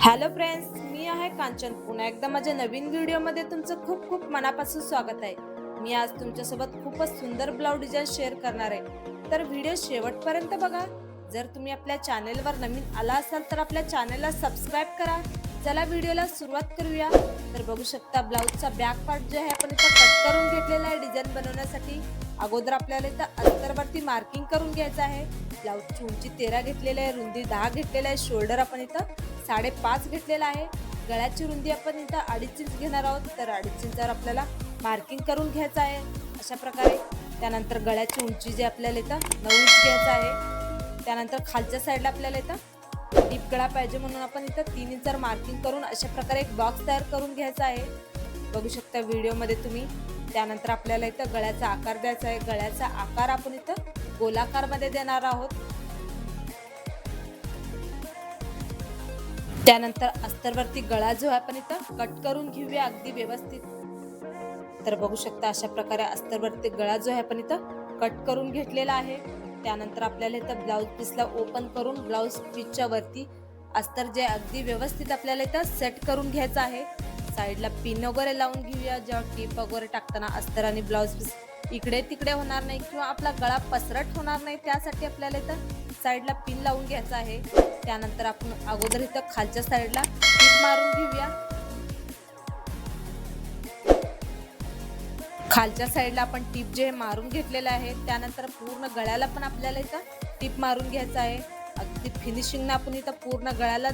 Hello friends, मी आहे कांचन. पुन्हा एकदा माझ्या नवीन व्हिडिओमध्ये तुमचं खूप खूप मनापासून स्वागत आहे. मी आज तुमच्यासोबत खूपच सुंदर ब्लाउज डिझाईन शेअर करणार आहे, तर व्हिडिओ शेवटपर्यंत बघा. जर तुम्ही आपल्या चॅनेलवर नवीन आला असाल तर आपल्या चॅनेलला सबस्क्राईब करा. चला व्हिडिओला सुरुवात करूया. तर बघू शकता ब्लाउजचा बॅक पार्ट जे आहे आपण इथं कट करून घेतलेला आहे डिझाईन बनवण्यासाठी. अगोदर आपल्याला इथं अस्तरवरती मार्किंग करून घ्यायचं आहे. ब्लाउजची उंची 13 घेतलेली आहे, रुंदी 10 घेतलेली आहे, शोल्डर आपण इथं 5.5 घेतलेला आहे. गळ्याची रुंदी आपण इथं 2.5 इंच घेणार आहोत, तर 2.5 इंचावर आपल्याला मार्किंग करून घ्यायचं आहे अशा प्रकारे. त्यानंतर गळ्याची उंची जी आपल्याला इथं 9 इंच घ्यायचं आहे. त्यानंतर खालच्या साईडला आपल्याला इथं टीप गळा पाहिजे म्हणून आपण इथं 3 इंचावर मार्किंग करून अशा प्रकारे एक बॉक्स तयार करून घ्यायचा आहे. बघू शकता व्हिडिओमध्ये तुम्ही. त्यानंतर आपल्याला इथं गळ्याचा आकार द्यायचा आहे. गळ्याचा आकार आपण इथं गोलाकारमध्ये देणार आहोत. त्यानंतर अस्तरवरती गळा जो आहे आपण इथं कट करून घेऊया अगदी व्यवस्थित. तर बघू शकता अशा प्रकारे अस्तरवरती गळा जो आहे आपण इथं कट करून घेतलेला आहे. त्यानंतर आपल्याला इथं ब्लाउज पीसला ओपन करून ब्लाउज पीसच्या वरती अस्तर जे अगदी व्यवस्थित आपल्याला इथं सेट करून घ्यायचं आहे. साईडला पिन वगैरे लावून घेऊया. जेव्हा टीप वगैरे टाकताना अस्तर आणि ब्लाउज पीस इकडे तिकडे होणार नाही किंवा आपला गळा पसरट होणार नाही, त्यासाठी आपल्याला इथं साईडला पिन लावून घ्यायचं आहे. त्यानंतर आपण अगोदर इथं खालच्या साईडला टीप मारून घेऊया. खालच्या साईडला आपण टीप जे मारून घेतलेलं आहे. त्यानंतर पूर्ण गळ्याला पण आपल्याला इथं टीप मारून घ्यायचं आहे. अगदी फिनिशिंगनं आपण इथं पूर्ण गळ्याला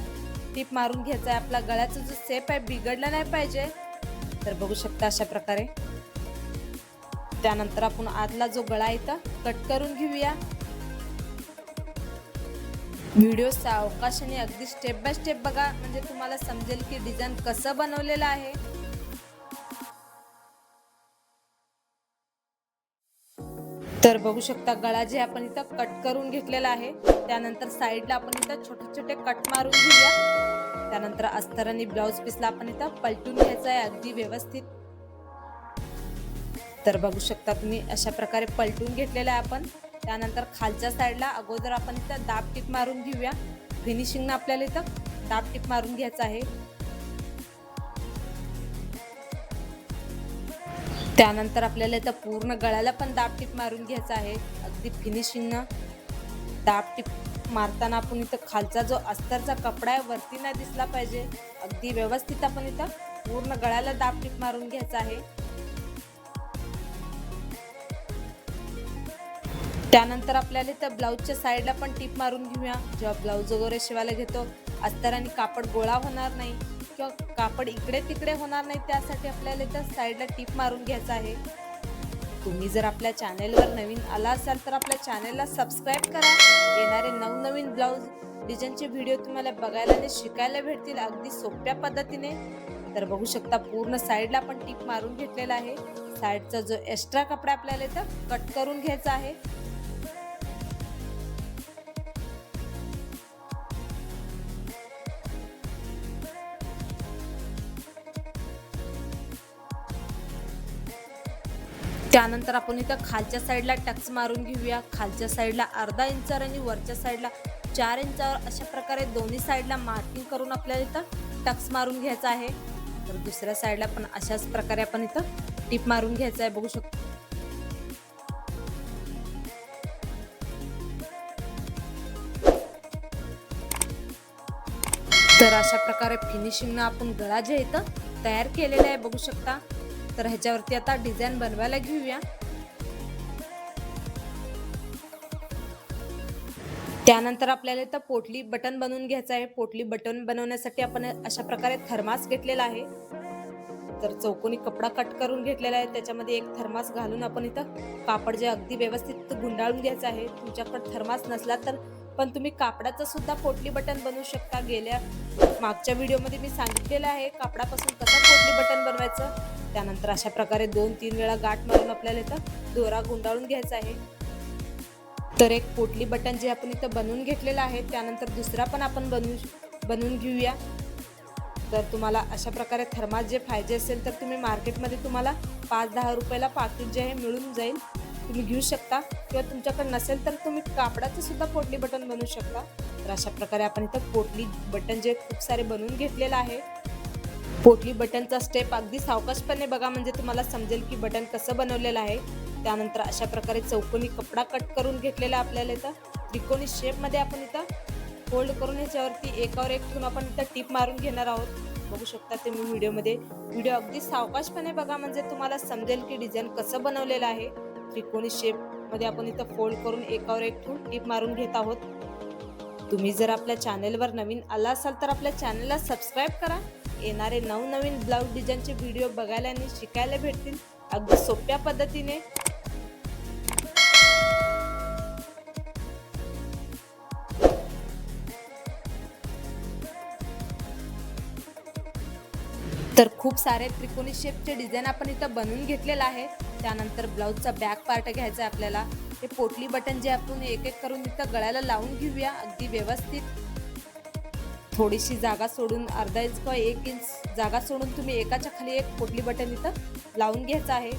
टीप मारून घ्यायचं आहे. आपला गळ्याचा जो शेप आहे बिघडला नाही पाहिजे. तर बघू शकता अशा प्रकारे. त्यानंतर आपण आतला जो गळा इथं कट करून घेऊया. व्हिडिओ सावकाशाने अगदी स्टेप बाय स्टेप बघा, म्हणजे तुम्हाला समजेल की डिझाईन कसं बनवलेलं आहे. तर बघू शकता गळा जे आपण इथं कट करून घेतलेला आहे. त्यानंतर साईडला आपण इथं छोटे छोटे कट मारून घेऊया. त्यानंतर अस्तर आणि ब्लाउज पीसला आपण इथं पलटून घ्यायचं आहे अगदी व्यवस्थित. तर बघू शकता तुम्ही अशा प्रकारे पलटून घेतलेलं आहे आपण. त्यानंतर खालच्या साईडला अगोदर आपण इथं दाब टीप मारून घेऊया. फिनिशिंगनं आपल्याला इथं दाब टीप मारून घ्यायचं आहे. त्यानंतर आपल्याला इथं पूर्ण गळ्याला पण दाब टीप मारून घ्यायचं आहे अगदी फिनिशिंगनं. दाब टीप मारताना आपण इथं खालचा जो अस्तरचा कपडा आहे वरती नाही दिसला पाहिजे. अगदी व्यवस्थित आपण इथं पूर्ण गळ्याला दाब टीप मारून घ्यायचं आहे. त्यानंतर आपल्याला इथं ब्लाऊजच्या साईडला पण टीप मारून घेऊया. जेव्हा ब्लाऊज वगैरे शिवायला घेतो अस्तर आणि कापड गोळा होणार नाही किंवा कापड इकडे तिकडे होणार नाही, त्यासाठी आपल्याला इथं साईडला टीप मारून घ्यायचं आहे. तुम्ही जर आपल्या चॅनेलवर नवीन आला असाल तर आपल्या चॅनेलला सबस्क्राईब करा. येणारे नवनवीन ब्लाऊज डिझाईनचे व्हिडिओ तुम्हाला बघायला आणि शिकायला भेटतील अगदी सोप्या पद्धतीने. तर बघू शकता पूर्ण साईडला आपण टीप मारून घेतलेला आहे. साईडचा जो एक्स्ट्रा कपडा आपल्याला इथं कट करून घ्यायचा आहे. त्यानंतर आपण इथं खालच्या साईडला टक्स मारून घेऊया. खालच्या साईडला अर्धा इंचावर आणि वरच्या साईडला 4 इंचावर अशा प्रकारे दोन्ही साईडला मार्किंग करून आपल्याला इथं टक्स मारून घ्यायचा आहे. तर दुसऱ्या साईडला पण अशाच प्रकारे आपण इथं टीप मारून घ्यायचं आहे. बघू शकतो. तर अशा प्रकारे फिनिशिंगनं आपण गळा जे इथं तयार केलेला आहे बघू शकता. तर ह्याच्यावरती आता डिझाईन बनवायला घेऊया. त्यानंतर आपल्याला इथं पोटली बटन बनवून घ्यायचं आहे. पोटली बटन बनवण्यासाठी आपण अशा प्रकारे थर्मास घेतलेला आहे. तर चौकोनी कपडा कट करून घेतलेला आहे. त्याच्यामध्ये एक थर्मास घालून आपण इथं कापड जे अगदी व्यवस्थित गुंडाळून घ्यायचं आहे. तुमच्याकडे थर्मास नसला तर पण तुम्ही कापडाचं सुद्धा पोटली बटन बनवू शकता. मागच्या व्हिडिओमध्ये मी सांगितलेलं आहे कापडापासून कसं पोटली बटन बनवायचं. त्यानंतर अशा प्रकारे 2-3 वेळा गाठ मारून आपल्याला इथं दोरा गुंडाळून घ्यायचा आहे. तर एक पोटली बटन जे आपण इथं बनवून घेतलेलं आहे. त्यानंतर दुसरा पण आपण बनवून घेऊया. तर तुम्हाला अशा प्रकारे थर्मास जे पाहिजे असेल तर तुम्ही मार्केटमध्ये तुम्हाला 5-10 रुपयाला पाकिट जे आहे मिळून जाईल, तुम्ही घेऊ शकता. किंवा तुमच्याकडे नसेल तर तुम्ही कापडाचं सुद्धा पोटली बटन बनवू शकता. तर अशा प्रकारे आपण इथं पोटली बटन जे खूप सारे बनवून घेतलेलं आहे. पोटली बटनचा स्टेप अगदी सावकाशपणे बघा, म्हणजे तुम्हाला समजेल की बटन कसं बनवलेलं आहे. त्यानंतर अशा प्रकारे चौकोनी कपडा कट करून घेतलेला आपल्याला इथं त्रिकोणी शेपमध्ये आपण इथं फोल्ड करून ह्याच्यावरती एकावर एक ठेवून आपण इथं टिप मारून घेणार आहोत. बघू शकता तुम्ही व्हिडिओ अगदी सावकाशपणे बघा, म्हणजे तुम्हाला समजेल की डिझाईन कसं बनवलेलं आहे. त्रिकोणी शेप मध्ये आपण इथं फोल्ड करून एकावर एक ठेवून टिप मारून घेत आहोत. तुम्ही जर आपल्या चॅनलवर नवीन आला असाल तर आपल्या चॅनलला सबस्क्राईब करा. येणारे नवनवीन ब्लाऊज डिझाईनचे व्हिडिओ बघायला आणि शिकायला भेटतील अगदी सोप्या पद्धतीने. तर खूप सारे त्रिकोणी शेपचे डिझाईन आपण इथं बनवून घेतलेलं आहे. त्यानंतर ब्लाऊजचा बॅक पार्ट घ्यायचा आहे आपल्याला. हे पोटली बटन जे आपण एक एक करून इथं गळ्याला लावून घेऊया अगदी व्यवस्थित. थोडीशी जागा सोडून अर्धा इंच किंवा 1 इंच जागा सोडून तुम्ही एकाच्या खाली एक पोटली बटन इथं लावून घ्यायचं आहे.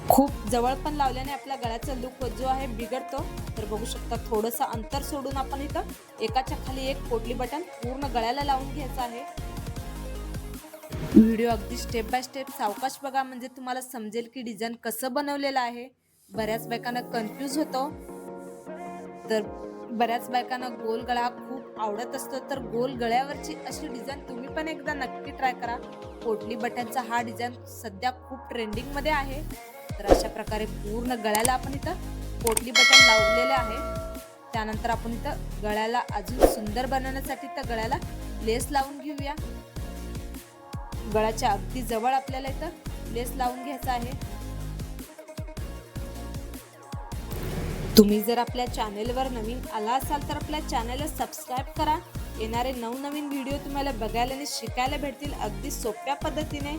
खूप जवळ पण लावल्याने आपल्या गळ्याचा लुक जो आहे बिघडतो. तर बघू शकता थोडंसं अंतर सोडून आपण इथं एकाच्या खाली एक पोटली बटन पूर्ण गळ्याला लावून घ्यायचं आहे. व्हिडिओ अगदी स्टेप बाय स्टेप सावकाश बघा, म्हणजे तुम्हाला समजेल की डिझाईन कसं बनवलेलं आहे. बऱ्याच बायकांना कन्फ्यूज होतो. तर बऱ्याच बायकांना गोल गळा खूप आवडत असतो, तर गोल गळ्यावरची अशी डिझाईन तुम्ही पण एकदा नक्की ट्राय करा. पोटली बटनचा हा डिझाईन सध्या खूप ट्रेंडिंग मध्ये आहे. तर अशा प्रकारे पूर्ण गळ्याला आपण इथं पोटली बटन लावलेले आहे. त्यानंतर आपण इथं गळ्याला अजून सुंदर बनवण्यासाठी तर गळ्याला लेस लावून घेऊया. गळ्याच्या अगदी जवळ आपल्याला इथं लेस लावून घ्यायचा आहे. तुम्ही जर आपल्या चॅनेलवर नवीन आला असाल तर आपल्या चॅनलला सबस्क्राईब करा. येणारे नवनवीन व्हिडिओ तुम्हाला बघायला आणि शिकायला भेटतील अगदी सोप्या पद्धतीने.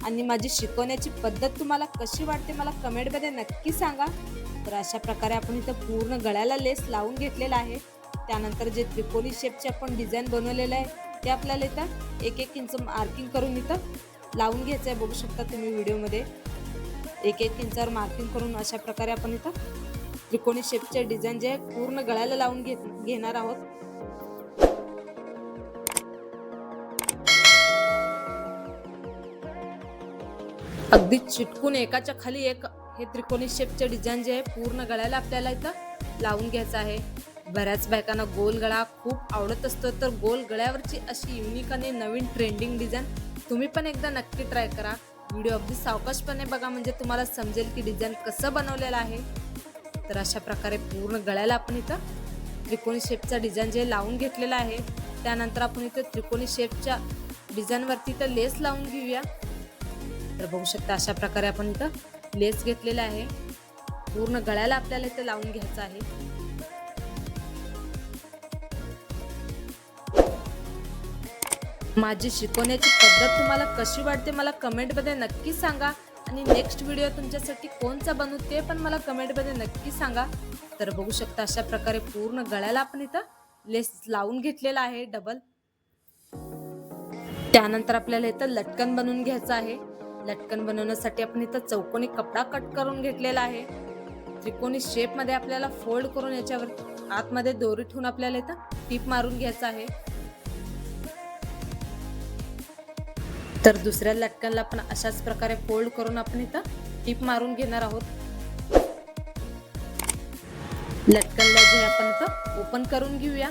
आणि माझी शिकवण्याची पद्धत तुम्हाला कशी वाटते मला कमेंटमध्ये नक्की सांगा. तर अशा प्रकारे आपण इथं पूर्ण गळ्याला लेस लावून घेतलेला आहे. त्यानंतर जे त्रिकोणी शेपचे आपण डिझाईन बनवलेलं आहे ते आपल्याला इथं 1-1 इंच मार्किंग करून इथं लावून घ्यायचं आहे. बघू शकता तुम्ही व्हिडिओमध्ये 1-1 इंचावर मार्किंग करून अशा प्रकारे आपण इथं त्रिकोणी शेपचे डिझाईन जे पूर्ण गळ्याला लावून घेणार आहोत. अगदी चिटकून एकाच्या खाली एक हे त्रिकोणी शेपचे डिझाईन जे आहे पूर्ण गळ्याला आपल्याला इथं लावून घ्यायचं आहे. बऱ्याच बायकांना गोल गळा खूप आवडत असतो, तर गोल गळ्यावरची अशी युनिक आणि नवीन ट्रेंडिंग डिझाईन तुम्ही पण एकदा नक्की ट्राय करा. व्हिडिओ अगदी सावकाशपणे बघा, म्हणजे तुम्हाला समजेल की डिझाईन कसं बनवलेलं आहे. तर अशा प्रकारे पूर्ण गळ्याला आपण इथं त्रिकोणी शेपचा डिझाईन जे लावून घेतलेला आहे. त्यानंतर आपण इथं त्रिकोणी शेपच्या डिझाईनवरती इथं लेस लावून घेऊया. तर बघू शकता अशा प्रकारे आपण इथं लेस घेतलेला आहे. पूर्ण गळ्याला आपल्याला इथं लावून घ्यायचं आहे. माझी शिकवण्याची पद्धत तुम्हाला कशी वाटते मला कमेंटमध्ये नक्की सांगा. आणि नेक्स्ट व्हिडिओ तुमच्यासाठी कोणचा बनवू ते पण मला कमेंटमध्ये नक्की सांगा. तर बघू शकता अशा प्रकारे पूर्ण गळ्याला आपण इथं लेस लावून घेतलेला आहे डबल. त्यानंतर आपल्याला इथं लटकन बनवून घ्यायचं आहे. लटकन बनवण्यासाठी आपण इथं चौकोनी कपडा कट करून घेतलेला आहे. त्रिकोणी शेप मध्ये आपल्याला फोल्ड करून याच्यावर आतमध्ये दोरी ठेवून आपल्याला इथं टीप मारून घ्यायचं आहे. तर दुसऱ्या लटकनला पण अशाच प्रकारे फोल्ड करून आपण इथं टीप मारून घेणार आहोत. लटकनला जे आपण इथं ओपन करून घेऊया.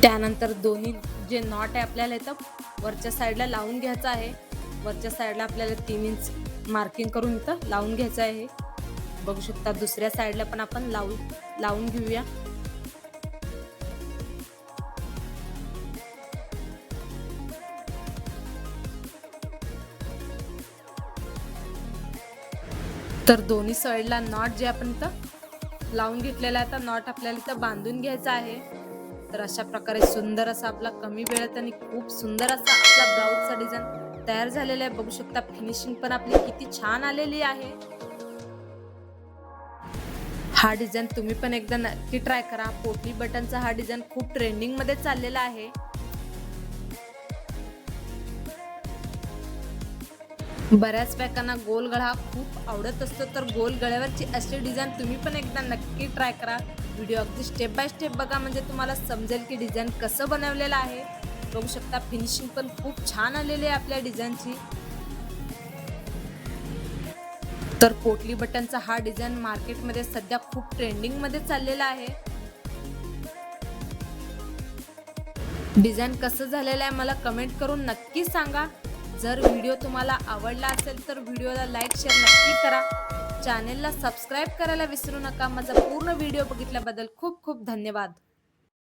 त्यानंतर दोन्ही जे नॉट आहे आपल्याला इथं वरच्या साईडला लावून घ्यायचं आहे. वरच्या साईडला आपल्याला 3 इंच मार्किंग करून इथं लावून घ्यायचं आहे. बघू शकता दुसऱ्या साईडला पण आपण लावून घेऊया. तर दोन्ही साईडला नॉट जे आपण इथं लावून घेतलेला आहे, तर नॉट आपल्याला इथं बांधून घ्यायचा आहे. तर अशा प्रकारे सुंदर असा आपला कमी वेळात आणि खूप सुंदर असा आपला ब्लाऊजचा डिझाईन तयार झालेला आहे. बघू शकता फिनिशिंग पण आपली किती छान आलेली आहे. हा डिझाईन तुम्ही पण एकदा नक्की ट्राय करा. पोटली बटनचा हा डिझाईन खूप ट्रेंडिंग मध्ये चाललेला आहे. बऱ्याच बायकांना गोल गळा खूप आवडत असतो, तर गोल गळ्यावरची अशी डिझाईन तुम्ही पण एकदा नक्की ट्राय करा. व्हिडिओ अगदी स्टेप बाय स्टेप बघा, म्हणजे तुम्हाला समजेल की डिझाईन कसं बनवलेलं आहे. बघू शकता फिनिशिंग पण खूप छान आलेली आहे आपल्या डिझाईनची. तर पोटली बटनचा हा डिझाईन मार्केटमध्ये सध्या खूप ट्रेंडिंगमध्ये चाललेला आहे. डिझाईन कसं झालेलं आहे मला कमेंट करून नक्की सांगा. जर व्हिडिओ तुम्हाला आवडला असेल तर व्हिडिओला लाईक शेअर नक्की करा. चॅनेलला सबस्क्राईब करायला विसरू नका. माझा पूर्ण व्हिडिओ बघितल्याबद्दल खूप खूप धन्यवाद.